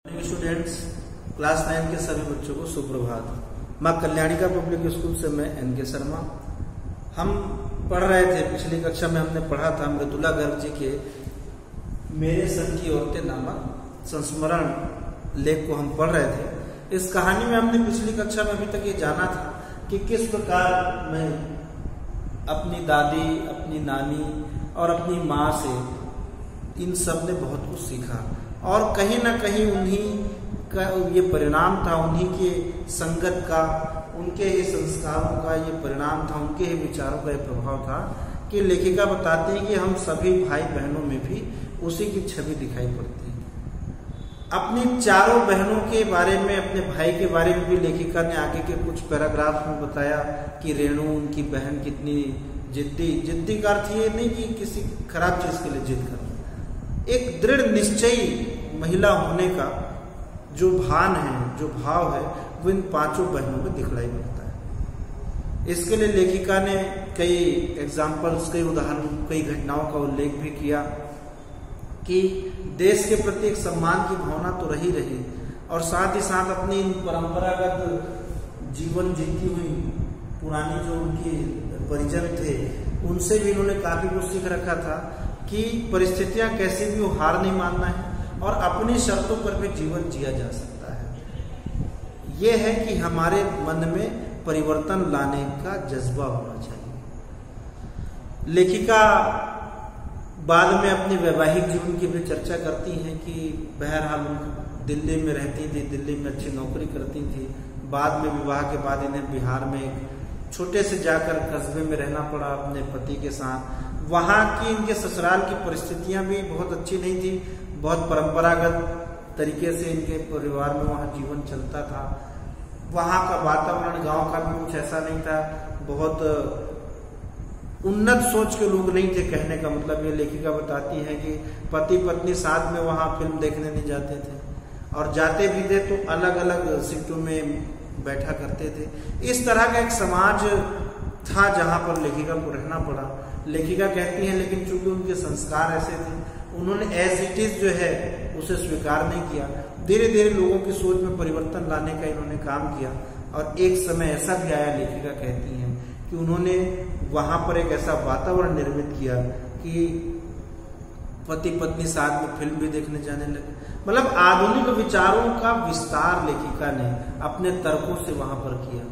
Students, class 9 के सभी बच्चों को सुप्रभात। मां कल्याणिका पब्लिक स्कूल से मैं एन.के. शर्मा। हम पढ़ रहे थे, पिछली कक्षा में हमने पढ़ा था मृदुला गर्ग जी के मेरे संग की औरतें नामक संस्मरण लेख को हम पढ़ रहे थे। इस कहानी में हमने पिछली कक्षा में अभी तक ये जाना था कि किस प्रकार मैं अपनी दादी, अपनी नानी और अपनी माँ से इन सब ने बहुत कुछ सीखा और कहीं ना कहीं उन्हीं का ये परिणाम था, उन्हीं के संगत का, उनके ही संस्कारों का ये परिणाम था, उनके ही विचारों का ये प्रभाव था कि लेखिका बताते हैं कि हम सभी भाई बहनों में भी उसी की छवि दिखाई पड़ती है। अपनी चारों बहनों के बारे में, अपने भाई के बारे में भी लेखिका ने आगे के कुछ पैराग्राफ में बताया कि रेणु उनकी बहन कितनी जिद्दी का अर्थ ये नहीं कि किसी खराब चीज के लिए जिद करना, एक दृढ़ निश्चयी महिला होने का जो भान है, जो भाव है, वो इन पांचों बहनों में दिखलाई पड़ता है। इसके लिए लेखिका ने कई एग्जाम्पल्स, कई उदाहरण, कई घटनाओं का उल्लेख भी किया कि देश के प्रति एक सम्मान की भावना तो रही और साथ ही साथ अपनी परंपरागत जीवन जीती हुई पुरानी जो उनकी परिजन थे उनसे भी इन्होंने काफी कुछ सीख रखा था कि परिस्थितियां कैसे भी हो, हार नहीं मानना है और अपनी शर्तों पर भी जीवन जिया जा सकता है। यह है कि हमारे मन में परिवर्तन लाने का जज्बा होना चाहिए। लेखिका बाद में अपनी वैवाहिक जीवन की भी चर्चा करती हैं कि बहरहाल दिल्ली में रहती थी, दिल्ली में अच्छी नौकरी करती थी। बाद में विवाह के बाद इन्हें बिहार में एक छोटे से जाकर कस्बे में रहना पड़ा अपने पति के साथ। वहां की इनके ससुराल की परिस्थितियां भी बहुत अच्छी नहीं थी, बहुत परंपरागत तरीके से इनके परिवार में वहां जीवन चलता था। वहां का वातावरण गांव का भी कुछ ऐसा नहीं था, बहुत उन्नत सोच के लोग नहीं थे। कहने का मतलब ये लेखिका बताती है कि पति पत्नी साथ में वहां फिल्म देखने नहीं जाते थे और जाते भी थे तो अलग अलग सीटों में बैठा करते थे। इस तरह का एक समाज था जहां पर लेखिका को रहना पड़ा। लेखिका कहती हैं लेकिन चूंकि उनके संस्कार ऐसे थे, उन्होंने एज इट इज जो है उसे स्वीकार नहीं किया। धीरे धीरे लोगों की सोच में परिवर्तन लाने का इन्होंने काम किया और एक समय ऐसा भी आया, लेखिका कहती हैं, कि उन्होंने वहां पर एक ऐसा वातावरण निर्मित किया कि पति पत्नी साथ में फिल्म भी देखने जाने लगे। मतलब आधुनिक विचारों का विस्तार लेखिका ने अपने तर्कों से वहां पर किया।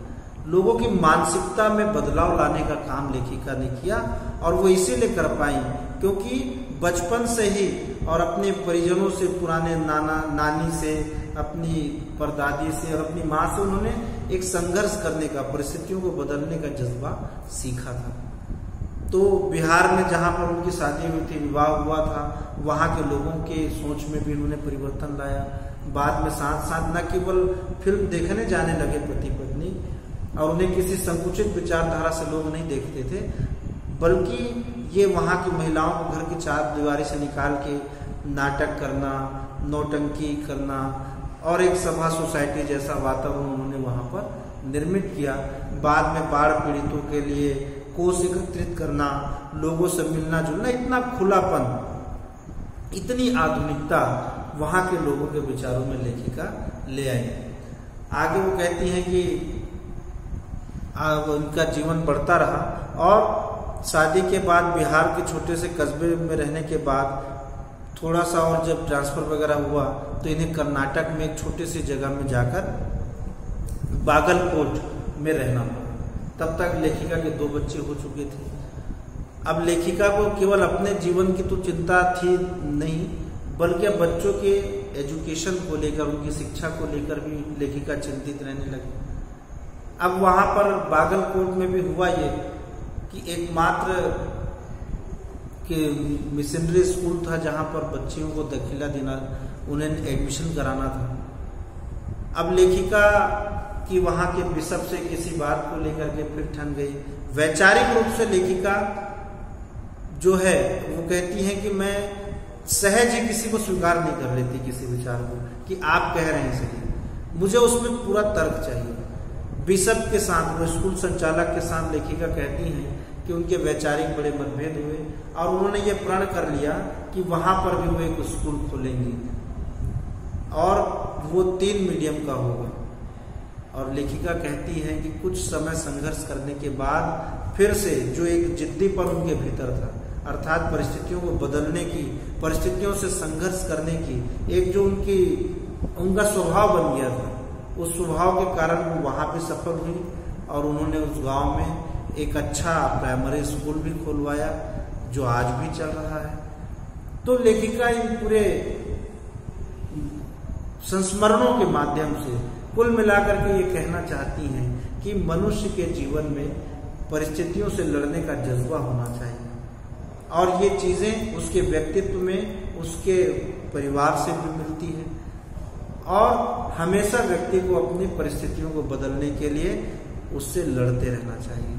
लोगों की मानसिकता में बदलाव लाने का काम लेखिका ने किया और वो इसीलिए कर पाई क्योंकि बचपन से ही और अपने परिजनों से, पुराने नानी से, अपनी परदादी से और अपनी माँ से उन्होंने एक संघर्ष करने का, परिस्थितियों को बदलने का जज्बा सीखा था। तो बिहार में जहाँ पर उनकी शादी हुई थी, विवाह हुआ था, वहाँ के लोगों के सोच में भी उन्होंने परिवर्तन लाया। बाद में साथ साथ न केवल फिल्म देखने जाने लगे पति पत्नी और उन्हें किसी संकुचित विचारधारा से लोग नहीं देखते थे, बल्कि ये वहाँ की महिलाओं को घर की चार दीवारी से निकाल के नाटक करना, नौटंकी करना और एक सभा सोसाइटी जैसा वातावरण उन्होंने वहाँ पर निर्मित किया। बाद में बाढ़ पीड़ितों के लिए कोष एकत्रित करना, लोगों से मिलना जुलना, इतना खुलापन, इतनी आधुनिकता वहाँ के लोगों के विचारों में लेखिका ले आई। आगे वो कहती हैं कि उनका जीवन बढ़ता रहा और शादी के बाद बिहार के छोटे से कस्बे में रहने के बाद थोड़ा सा और जब ट्रांसफर वगैरह हुआ तो इन्हें कर्नाटक में एक छोटे सी जगह में जाकर बागलकोट में रहना पड़ा। तब तक लेखिका के 2 बच्चे हो चुके थे। अब लेखिका को केवल अपने जीवन की तो चिंता थी नहीं, बल्कि अब बच्चों के एजुकेशन को लेकर, उनकी शिक्षा को लेकर भी लेखिका चिंतित रहने लगी। अब वहां पर बागलकोट में भी हुआ ये कि एकमात्र मिशनरी स्कूल था जहां पर बच्चियों को दाखिला देना, उन्हें एडमिशन कराना था। अब लेखिका कि वहां के बिशप से किसी बात को लेकर के फिर ठन गई। वैचारिक रूप से लेखिका जो है वो कहती है कि मैं सहज ही किसी को स्वीकार नहीं कर लेती, किसी विचार को कि आप कह रहे हैं सही, मुझे उसमें पूरा तर्क चाहिए। बिशप के साथ, वो स्कूल संचालक के साथ लेखिका कहती हैं कि उनके वैचारिक बड़े मतभेद हुए और उन्होंने ये प्रण कर लिया कि वहां पर भी वो एक स्कूल खोलेंगी। और वो 3 मीडियम का होगा। और लेखिका कहती है कि कुछ समय संघर्ष करने के बाद फिर से जो एक जिद्दीपन उनके भीतर था, अर्थात परिस्थितियों को बदलने की, परिस्थितियों से संघर्ष करने की एक जो उनका स्वभाव बन गया था, उस स्वभाव के कारण वो वहाँ पे सफल हुई और उन्होंने उस गांव में एक अच्छा प्राइमरी स्कूल भी खुलवाया जो आज भी चल रहा है। तो लेखिका इन पूरे संस्मरणों के माध्यम से कुल मिलाकर के ये कहना चाहती हैं कि मनुष्य के जीवन में परिस्थितियों से लड़ने का जज्बा होना चाहिए और ये चीजें उसके व्यक्तित्व में, उसके परिवार से भी मिलती है और हमेशा व्यक्ति को अपनी परिस्थितियों को बदलने के लिए उससे लड़ते रहना चाहिए।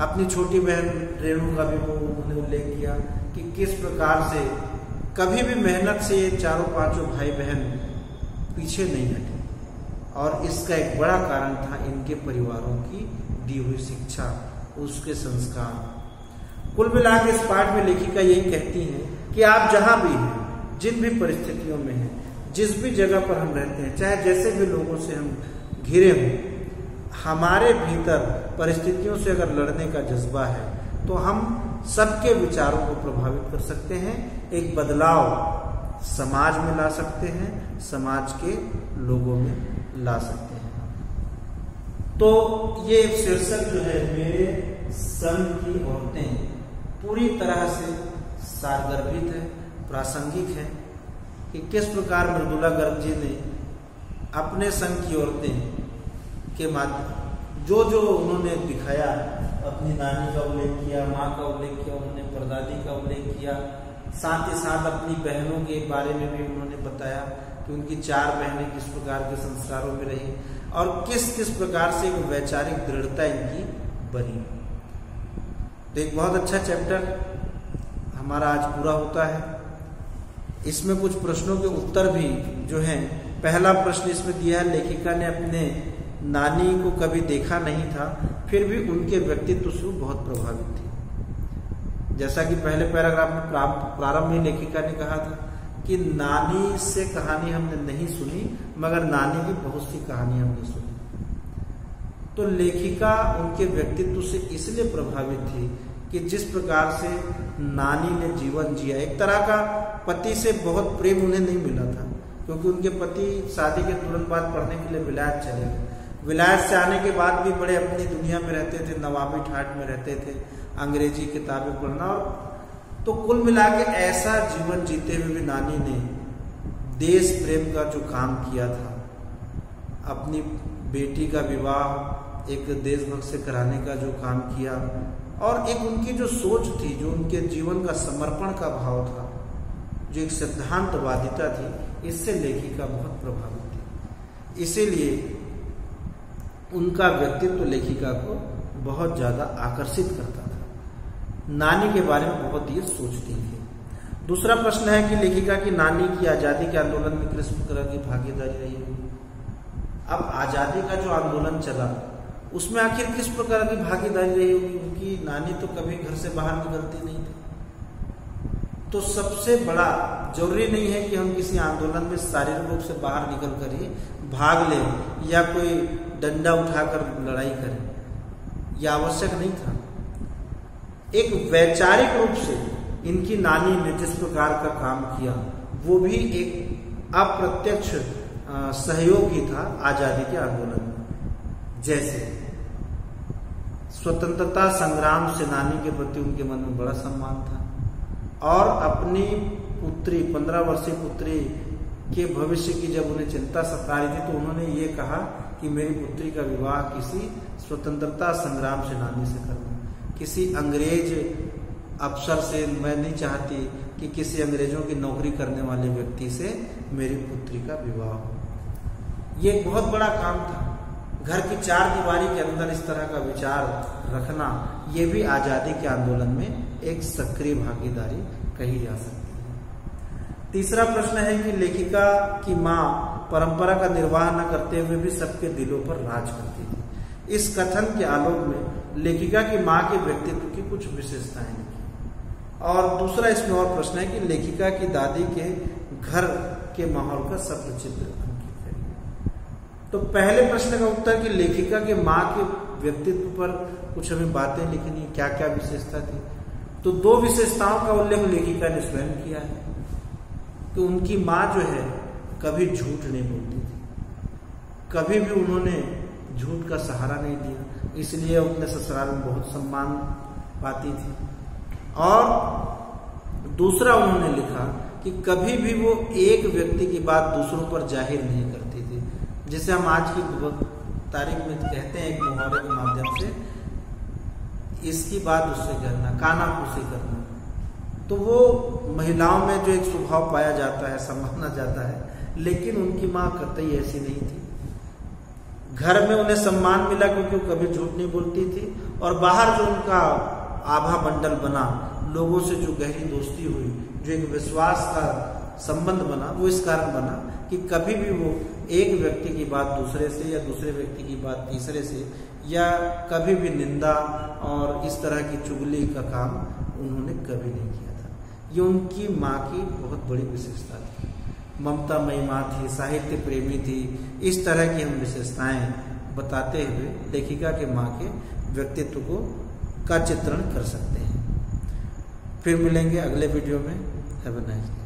अपनी छोटी बहन रेणु का भी वो उन्होंने उल्लेख किया कि किस प्रकार से कभी भी मेहनत से ये चारों पांचों भाई बहन पीछे नहीं हटे और इसका एक बड़ा कारण था इनके परिवारों की दी हुई शिक्षा, उसके संस्कार। कुल मिलाकर इस पाठ में लेखिका यही कहती हैं कि आप जहां भी हैं, जिन भी परिस्थितियों में हैं, जिस भी जगह पर हम रहते हैं, चाहे जैसे भी लोगों से हम घिरे हों, हमारे भीतर परिस्थितियों से अगर लड़ने का जज्बा है तो हम सबके विचारों को प्रभावित कर सकते हैं, एक बदलाव समाज में ला सकते हैं, समाज के लोगों में ला सकते हैं। तो ये शीर्षक जो है मेरे संग की औरतें पूरी तरह से सारगर्भित है, प्रासंगिक है कि किस प्रकार मृदुला गर्ग जी ने अपने संग की औरतें के माध्यम जो उन्होंने दिखाया, अपनी नानी का उल्लेख किया, माँ का उल्लेख किया, उन्होंने परदादी का उल्लेख किया, साथ ही साथ अपनी बहनों के बारे में भी उन्होंने बताया कि उनकी 4 बहनें किस प्रकार के संस्कारों में रही और किस किस प्रकार से एक वैचारिक दृढ़ता इनकी बनी। तो एक बहुत अच्छा चैप्टर हमारा आज पूरा होता है। इसमें कुछ प्रश्नों के उत्तर भी जो हैं, पहला प्रश्न इसमें दिया है, लेखिका ने अपने नानी को कभी देखा नहीं था, फिर भी उनके व्यक्तित्व से बहुत प्रभावित थी। जैसा कि पहले पैराग्राफ में प्रारंभ में लेखिका ने कहा था कि नानी से कहानी हमने नहीं सुनी, मगर नानी की बहुत सी कहानी हमने सुनी। तो लेखिका उनके व्यक्तित्व से इसलिए प्रभावित थी कि जिस प्रकार से नानी ने जीवन जिया, एक तरह का पति से बहुत प्रेम उन्हें नहीं मिला था क्योंकि उनके पति शादी के तुरंत बाद पढ़ने के लिए विलायत चले गए। विलायत से आने के बाद भी बड़े अपनी दुनिया में रहते थे, नवाबी ठाट में रहते थे, अंग्रेजी किताबें पढ़ना। और तो कुल मिला के ऐसा जीवन जीते हुए भी नानी ने देश प्रेम का जो काम किया था, अपनी बेटी का विवाह एक देशभक्त से कराने का जो काम किया और एक उनकी जो सोच थी, जो उनके जीवन का समर्पण का भाव था, जो एक सिद्धांतवादिता थी, इससे लेखिका बहुत प्रभावित थी। इसीलिए उनका व्यक्तित्व लेखिका को बहुत ज्यादा आकर्षित करता था। नानी के बारे में बहुत ही सोचती थी। दूसरा प्रश्न है कि लेखिका की नानी की आजादी के आंदोलन में किस प्रकार की भागीदारी रही होगी। अब आजादी का जो आंदोलन चला उसमें आखिर किस प्रकार की भागीदारी रही होगी। उनकी नानी तो कभी घर से बाहर निकलती नहीं थी। तो सबसे बड़ा जरूरी नहीं है कि हम किसी आंदोलन में शारीरिक रूप से बाहर निकल कर ही भाग लें या कोई डंडा उठाकर लड़ाई करें, यह आवश्यक नहीं था। एक वैचारिक रूप से इनकी नानी ने जिस प्रकार का काम किया वो भी एक अप्रत्यक्ष सहयोग ही था आजादी के आंदोलन में। जैसे स्वतंत्रता संग्राम सेनानी के प्रति उनके मन में बड़ा सम्मान था और अपनी पुत्री 15 वर्षीय पुत्री के भविष्य की जब उन्हें चिंता सता रही थी तो उन्होंने ये कहा कि मेरी पुत्री का विवाह किसी स्वतंत्रता संग्राम सेनानी से करना, किसी अंग्रेज अफसर से मैं नहीं चाहती कि किसी अंग्रेजों की नौकरी करने वाले व्यक्ति से मेरी पुत्री का विवाह हो। ये एक बहुत बड़ा काम था। घर की 4 दीवारी के अंदर इस तरह का विचार रखना, ये भी आजादी के आंदोलन में एक सक्रिय भागीदारी कही जा सकती है। तीसरा प्रश्न है कि लेखिका की मां परंपरा का निर्वाह न करते हुए भी सबके दिलों पर राज करती थी। इस कथन के आलोक में लेखिका की मां के व्यक्तित्व की कुछ विशेषताएं लिखी। और दूसरा इसमें और प्रश्न है कि लेखिका की दादी के घर के माहौल का सत्य चित्र अंकित करिए। तो पहले प्रश्न का उत्तर कि लेखिका के माँ के व्यक्तित्व पर कुछ हमें बातें लिखनी, क्या क्या विशेषता थी। तो 2 विशेषताओं का उल्लेख लेखिका ने स्वयं किया है कि उनकी माँ जो है कभी झूठ नहीं बोलती थी, कभी भी उन्होंने झूठ का सहारा नहीं दिया, इसलिए अपने ससुराल में बहुत सम्मान पाती थी। और दूसरा उन्होंने लिखा कि कभी भी वो एक व्यक्ति की बात दूसरों पर जाहिर नहीं करती थी, जिसे हम आज की तारीख में कहते हैं एक मुहावरे के माध्यम से, इसकी बात उससे करना, कानाफूसी करना। तो वो महिलाओं में जो एक स्वभाव पाया जाता है, समझना जाता है, लेकिन उनकी माँ कतई ऐसी नहीं थी। घर में उन्हें सम्मान मिला क्योंकि वो कभी झूठ नहीं बोलती थी, और बाहर जो उनका आभा मंडल बना, लोगों से जो गहरी दोस्ती हुई, जो एक विश्वास का संबंध बना, वो इस कारण बना कि कभी भी वो एक व्यक्ति की बात दूसरे से या दूसरे व्यक्ति की बात तीसरे से, या कभी भी निंदा और इस तरह की चुगली का काम उन्होंने कभी नहीं किया था। ये उनकी माँ की बहुत बड़ी विशेषता थी। ममतामयी माँ थी, साहित्य प्रेमी थी। इस तरह की हम विशेषताएं बताते हुए लेखिका के माँ के व्यक्तित्व का चित्रण कर सकते हैं। फिर मिलेंगे अगले वीडियो में। Have a nice day.